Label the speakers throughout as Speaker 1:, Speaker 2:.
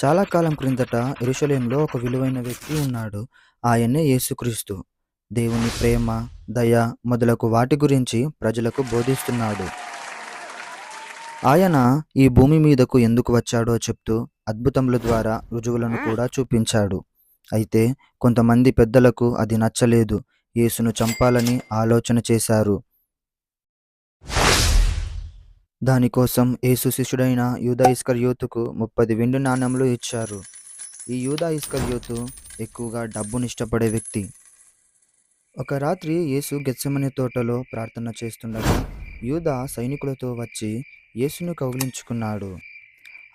Speaker 1: చాలా కాలం క్రిందట యెరూషలేములో ఒక విలువైన వ్యక్తి ఉన్నాడు. ఆయనే యేసుక్రీస్తు. దేవుని ప్రేమ, దయ మొదలగు వాటి గురించి ప్రజలకు బోధిస్తున్నాడు. ఆయన ఈ భూమి మీదకు ఎందుకు వచ్చాడో చెప్తూ అద్భుతముల ద్వారా రుజువులను కూడా చూపించాడు. అయితే కొంతమంది పెద్దలకు అది నచ్చలేదు. యేసును చంపాలని ఆలోచన చేశారు. దానికోసం యేసు శిష్యుడైన యూదా ఇస్కరియోతుకు 30 వెండి నాణెములు ఇచ్చారు. ఈ యూదా ఇస్కరియోతు ఎక్కువగా డబ్బునిష్టపడే వ్యక్తి. ఒక రాత్రి యేసు గెత్సెమనే తోటలో ప్రార్థన చేస్తుండగా యూదా సైనికులతో వచ్చి యేసును కౌగిలించుకున్నాడు.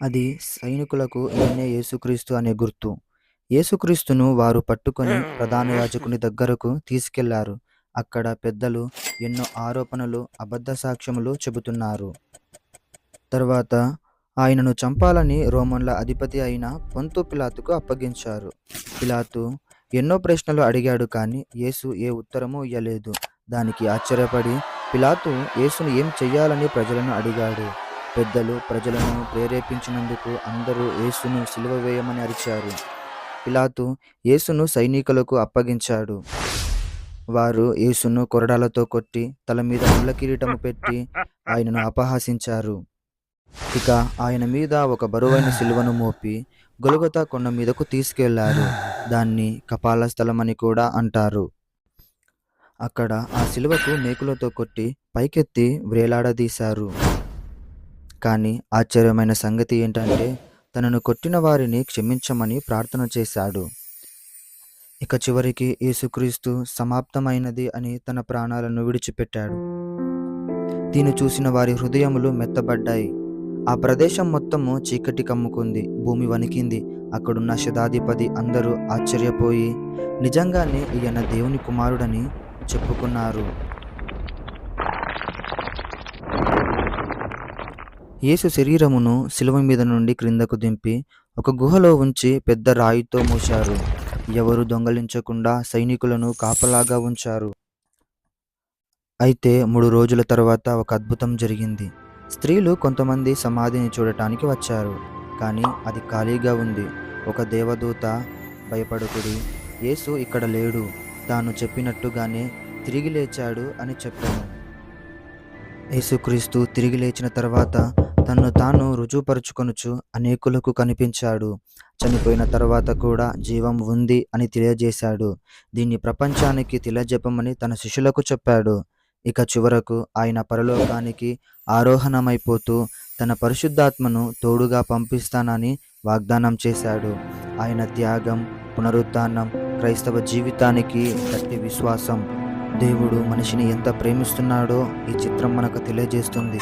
Speaker 1: అది సైనికులకు ఈయనే యేసుక్రీస్తు అనే గుర్తు. యేసుక్రీస్తును వారు పట్టుకొని ప్రధాన యాజకుని దగ్గరకు తీసుకెళ్లారు. అక్కడ పెద్దలు ఎన్నో ఆరోపణలు, అబద్ధ సాక్ష్యములు చెబుతున్నారు. తర్వాత ఆయనను చంపాలని రోమన్ల అధిపతి అయిన పొంతు పిలాతుకు అప్పగించారు. పిలాతు ఎన్నో ప్రశ్నలు అడిగాడు, కానీ యేసు ఏ ఉత్తరమూ ఇయ్యలేదు. దానికి ఆశ్చర్యపడి పిలాతు యేసును ఏం చెయ్యాలని ప్రజలను అడిగాడు. పెద్దలు ప్రజలను ప్రేరేపించినందుకు అందరూ యేసును సిలువ వేయమని అరిచారు. పిలాతు యేసును సైనికులకు అప్పగించాడు. వారు యేసును కొరడాలతో కొట్టి తల మీద ముళ్ళ కిరీటము పెట్టి ఆయనను అపహాసించారు. ఇక ఆయన మీద ఒక బరువైన సిలువను మోపి గొలగొతా కొండ మీదకు తీసుకెళ్లారు. దాన్ని కపాల స్థలమని కూడా అంటారు. అక్కడ ఆ సిలువకు మేకులతో కొట్టి పైకెత్తి వ్రేలాడదీశారు. కానీ ఆశ్చర్యమైన సంగతి ఏంటంటే తనను కొట్టిన వారిని క్షమించమని ప్రార్థన చేశాడు. ఇక చివరికి యేసుక్రీస్తు సమాప్తమైనది అని తన ప్రాణాలను విడిచిపెట్టాడు. దీన్ని చూసిన వారి హృదయములు మెత్తబడ్డాయి. ఆ ప్రదేశం మొత్తము చీకటి కమ్ముకుంది. భూమి వణికింది. అక్కడున్న శతాధిపతి అందరూ ఆశ్చర్యపోయి నిజంగానే ఈయన దేవుని కుమారుడని చెప్పుకున్నారు. యేసు శరీరమును శిలువ మీద నుండి క్రిందకు దింపి ఒక గుహలో ఉంచి పెద్ద రాయితో మూశారు. ఎవరు దొంగలించకుండా సైనికులను కాపలాగా ఉంచారు. అయితే 3 రోజుల తర్వాత ఒక అద్భుతం జరిగింది. స్త్రీలు కొంతమంది సమాధిని చూడటానికి వచ్చారు, కానీ అది ఖాళీగా ఉంది. ఒక దేవదూత, భయపడకుడి, యేసు ఇక్కడ లేడు, తాను చెప్పినట్టుగానే తిరిగి లేచాడు అని చెప్పాను. యేసుక్రీస్తు తిరిగి లేచిన తర్వాత తన్ను తాను రుజువుపరుచుకొనుచు అనేకులకు కనిపించాడు. చనిపోయిన తర్వాత కూడా జీవం ఉంది అని తెలియజేశాడు. దీన్ని ప్రపంచానికి తెలియజెప్పమని తన శిష్యులకు చెప్పాడు. ఇక చివరకు ఆయన పరలోకానికి ఆరోహణమైపోతూ తన పరిశుద్ధాత్మను తోడుగా పంపిస్తానని వాగ్దానం చేశాడు. ఆయన త్యాగం, పునరుత్థానం క్రైస్తవ జీవితానికి గట్టి విశ్వాసం. దేవుడు మనిషిని ఎంత ప్రేమిస్తున్నాడో ఈ చిత్రం మనకు తెలియజేస్తుంది.